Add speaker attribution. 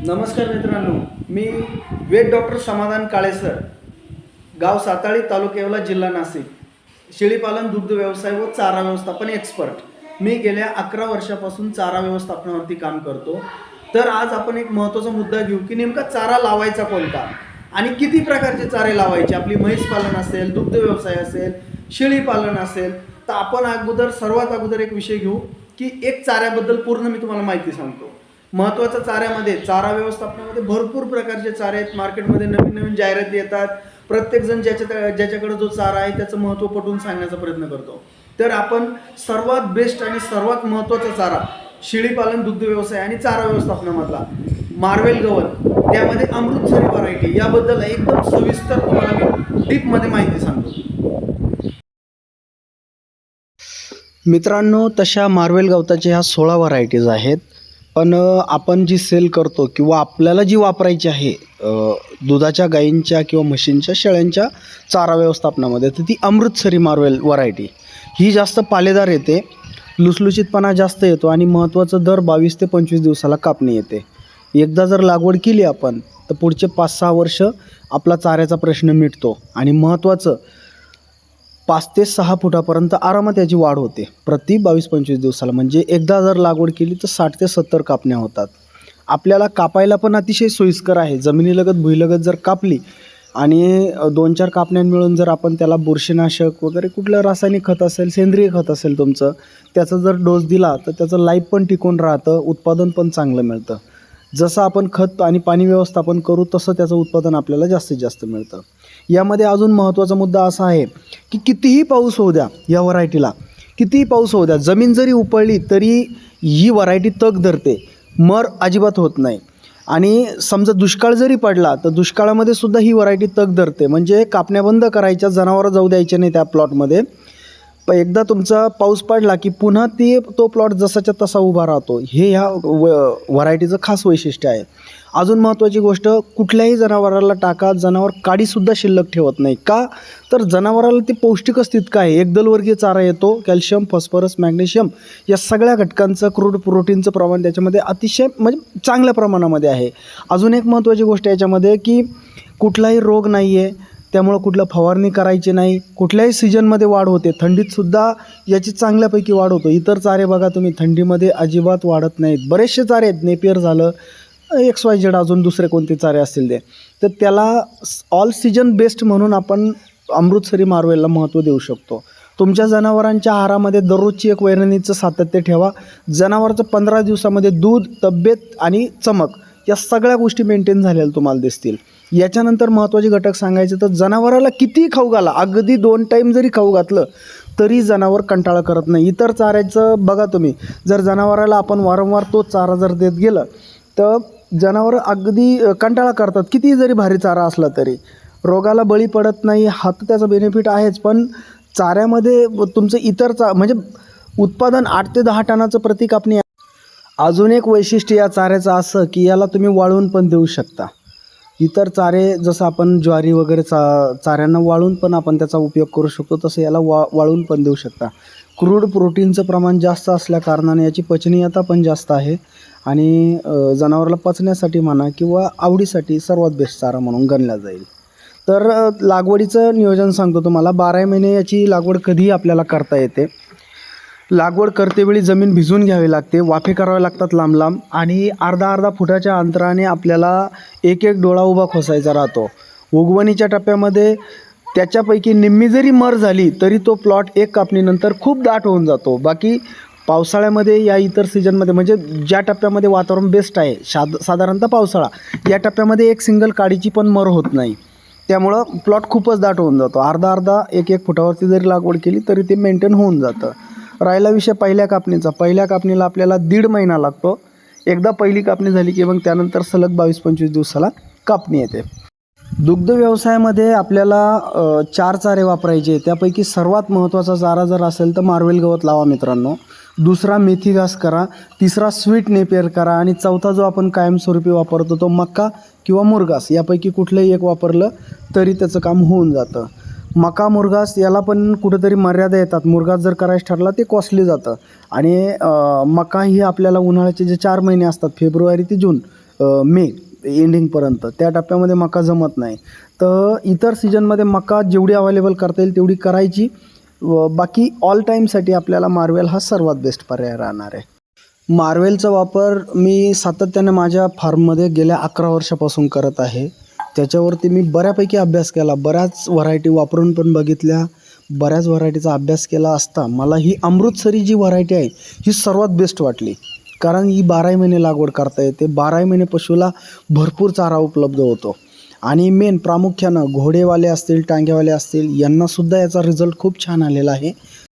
Speaker 1: नमस्कार मित्रांनो, मी वेद डॉक्टर समाधान काळे सर, गाव साताळी, तालुका येवला, जिल्हा नाशिक, शेळीपालन, दुग्ध व्यवसाय व चारा व्यवस्थापन एक्सपर्ट. मी गेल्या 11 वर्षापासून चारा व्यवस्थापनावरती काम करतो. तर आज आपण एक महत्त्वाचा मुद्दा घेऊ की नेमका चारा लावायचा कोणता आणि किती प्रकारचे चारे लावायचे. आपली म्हैस पालन असेल, दुग्ध व्यवसाय असेल, शेळीपालन असेल, तर आपण सर्वात अगोदर एक विषय घेऊ की एक चाऱ्याबद्दल पूर्ण मी तुम्हाला माहिती सांगतो. महत्त्वाचं चाऱ्यामध्ये, चारा व्यवस्थापनामध्ये भरपूर प्रकारचे चारे आहेत. मार्केटमध्ये नवीन नवीन जाहिराती येतात. प्रत्येकजण ज्याच्याकडे जो चारा आहे त्याचं महत्त्व पटवून सांगण्याचा प्रयत्न करतो. तर आपण सर्वात बेस्ट आणि सर्वात महत्त्वाचा चारा, शेळीपालन, दुग्ध व्यवसाय आणि चारा व्यवस्थापनामधला मार्वेल गवत, त्यामध्ये अमृतसरी व्हरायटी, याबद्दल एकदम सविस्तर तुम्हाला मी डीपमध्ये माहिती सांगतो. मित्रांनो, तशा मार्वेल गवताच्या ह्या 16 व्हरायटीज आहेत. पण आपण जी सेल करतो किंवा आपल्याला जी वापरायची आहे दुधाच्या गायींच्या किंवा म्हशींच्या, शेळ्यांच्या चारा व्यवस्थापनामध्ये, तर ती अमृतसरी मार्वेल व्हरायटी ही जास्त पालेदार येते, लुसलुशीतपणा जास्त येतो आणि महत्त्वाचं दर 22 ते 25 दिवसाला कापणी येते. एकदा जर लागवड केली आपण तर पुढचे 5-6 वर्ष आपला चाऱ्याचा प्रश्न मिटतो आणि महत्त्वाचं 5 ते 6 फुटापर्यंत आरामात याची वाढ होते प्रति 22-25 दिवसाला. म्हणजे एकदा जर लागवड केली तर 60 ते 70 कापण्या होतात. आपल्याला कापायला पण अतिशय सोयीस्कर आहे. जमिनीलगत भुईलगत जर कापली आणि 2-4 कापण्या मिळून जर आपण त्याला बुरशीनाशक वगैरे कुठलं रासायनिक खत असेल, सेंद्रिय खत असेल तुमचं, त्याचा जर डोस दिला तर त्याचं लाईफ पण टिकून राहतं, उत्पादन पण चांगलं मिळतं. जसं आपण खत आणि पाणी व्यवस्थापन करू तसं त्याचं उत्पादन आपल्याला जास्तीत जास्त मिळतं. यामध्ये अजून महत्त्वाचा मुद्दा असा आहे की कितीही पाऊस होऊ द्या, या व्हरायटीला कितीही पाऊस होऊ द्या, जमीन जरी उपळली तरी ही व्हरायटी तग धरते, मर अजिबात होत नाही. आणि समजा दुष्काळ जरी पडला तर दुष्काळामध्ये सुद्धा ही व्हरायटी तग धरते. म्हणजे कापण्या बंद करायच्या, जनावरं जाऊ द्यायचे नाही त्या प्लॉटमध्ये. पण एकदा तुमचा पाऊस पडला की पुन्हा तो प्लॉट जसाच्या तसा उभा राहतो. हे ह्या व्हरायटीचं खास वैशिष्ट्य आहे. अजून महत्त्वाची गोष्ट, कुठल्याही जनावराला टाका, जनावर काडीसुद्धा शिल्लक ठेवत नाही. का तर जनावराला ते पौष्टिकच तितकं आहे. एकदलवर्गीय चारा येतो. कॅल्शियम, फॉस्फरस, मॅग्नेशियम या सगळ्या घटकांचं, क्रूड प्रोटीनचं प्रमाण त्याच्यामध्ये अतिशय म्हणजे चांगल्या प्रमाणामध्ये आहे. अजून एक महत्त्वाची गोष्ट याच्यामध्ये की कुठलाही रोग नाही आहे, त्यामुळं कुठलं फवारणी करायची नाही. कुठल्याही सीजनमध्ये वाढ होते. थंडीतसुद्धा याची चांगल्यापैकी वाढ होतो. इतर चारे बघा तुम्ही, थंडीमध्ये अजिबात वाढत नाहीत. बरेचसे चारे आहेत, नेपियर झालं, XYZ, अजून दुसरे कोणते चारे असतील ते, तर त्याला ऑल सीजन बेस्ट म्हणून आपण अमृतसरी मार्वेलला महत्त्व देऊ शकतो. तुमच्या जनावरांच्या आहारामध्ये दररोजची एक वैरणीचं सातत्य ठेवा. जनावराचं 15 दिवसामध्ये दूध, तब्येत आणि चमक या सगळ्या गोष्टी मेंटेन झालेल्या तुम्हाला दिसतील. याच्यानंतर महत्त्वाचे घटक सांगायचे तर जनावराला किती खाऊ घाला, अगदी 2 टाईम जरी खाऊ घातलं तरी जनावर कंटाळा करत नाही. इतर चाऱ्याचं बघा तुम्ही, जर जनावराला आपण वारंवार तोच चारा जर देत गेलं तर जनावरं अगदी कंटाळा करतात, किती जरी भारी चारा असला तरी. रोगाला बळी पडत नाही, हा तर त्याचा बेनिफिट आहेच. पण चाऱ्यामध्ये तुमचं म्हणजे उत्पादन 8 ते 10 टनाचं प्रति कापणी. अजून एक वैशिष्ट्य या चाऱ्याचं असं की याला तुम्ही वाळवून पण देऊ शकता. इतर चारे जसं आपण ज्वारी वगैरे चाऱ्यांना वाळून पण आपण त्याचा उपयोग करू शकतो, तसं याला वाळून पण देऊ शकता. क्रूड प्रोटीनचं प्रमाण जास्त असल्याकारणाने याची पचनीयता पण जास्त आहे आणि जनावराला पचण्यासाठी म्हणा किंवा आवडीसाठी सर्वात बेस्ट चारा म्हणून गणला जाईल. तर लागवडीचं नियोजन सांगतो तुम्हाला. 12 महिने याची लागवड कधीही आपल्याला करता येते. लागवड करतेवेळी जमीन भिजवून घ्यावी लागते, वाफे करावे लागतात लांब लांब, आणि अर्धा फुटाच्या अंतराने आपल्याला एक डोळा उभा खोसायचा राहतो. उगवणीच्या टप्प्यामध्ये त्याच्यापैकी निम्मी जरी मर झाली तरी तो प्लॉट एक कापणीनंतर खूप दाट होऊन जातो. बाकी पावसाळ्यामध्ये या इतर सीजनमध्ये, म्हणजे ज्या टप्प्यामध्ये वातावरण बेस्ट आहे, साधारणतः पावसाळा, या टप्प्यामध्ये एक सिंगल काडीची पण मर होत नाही. त्यामुळं प्लॉट खूपच दाट होऊन जातो. अर्धा एक फुटावरती जरी लागवड केली तरी ते मेंटेन होऊन जातं. राहिला विषय पहिल्या कापणीचा. पहिल्या कापणीला आपल्याला 1.5 महिना लागतो. एकदा पहिली कापणी झाली की मग त्यानंतर सलग 22-25 दिवसाला कापणी येते. दुग्ध व्यवसायामध्ये आपल्याला 4 चारे वापरायचे. त्यापैकी सर्वात महत्त्वाचा चारा जर असेल तर मार्वेल गवत लावा मित्रांनो. दुसरा मेथी घास करा. तिसरा स्वीट नेपियर करा. आणि चौथा जो आपण कायमस्वरूपी वापरतो तो मक्का किंवा मुरघास. यापैकी कुठलंही एक वापरलं तरी त्याचं काम होऊन जातं. मका, मुरघास याला पण कुठेतरी मर्यादा येतात. मुरघास जर करायचं ठरला ते कॉस्टली जातं. आणि मका ही आपल्याला उन्हाळ्याचे जे 4 महिने असतात, फेब्रुवारी ते जून, मे एंडिंगपर्यंत, त्या टप्प्यामध्ये मका जमत नाही. तर इतर सीजनमध्ये मका जेवढी अवेलेबल करता येईल तेवढी करायची. बाकी ऑल टाईमसाठी आपल्याला मार्वेल हा सर्वात बेस्ट पर्याय राहणार आहे. मार्वेलचा वापर मी सातत्याने माझ्या फार्ममध्ये गेल्या 11 वर्षापासून करत आहे. त्याच्यावरती मी बऱ्यापैकी अभ्यास केला, बऱ्याच व्हरायटी वापरून पण बघितल्या, बऱ्याच व्हरायटीचा अभ्यास केला असता मला ही अमृतसरी जी व्हरायटी आहे ही सर्वात बेस्ट वाटली. कारण ही 12 महिने लागवड करता येते, 12 महिने पशुला भरपूर चारा उपलब्ध होतो. आणि मेन प्रामुख्यानं घोडेवाले असतील, टांग्यावाले असतील यांनासुद्धा याचा रिझल्ट खूप छान आलेला आहे.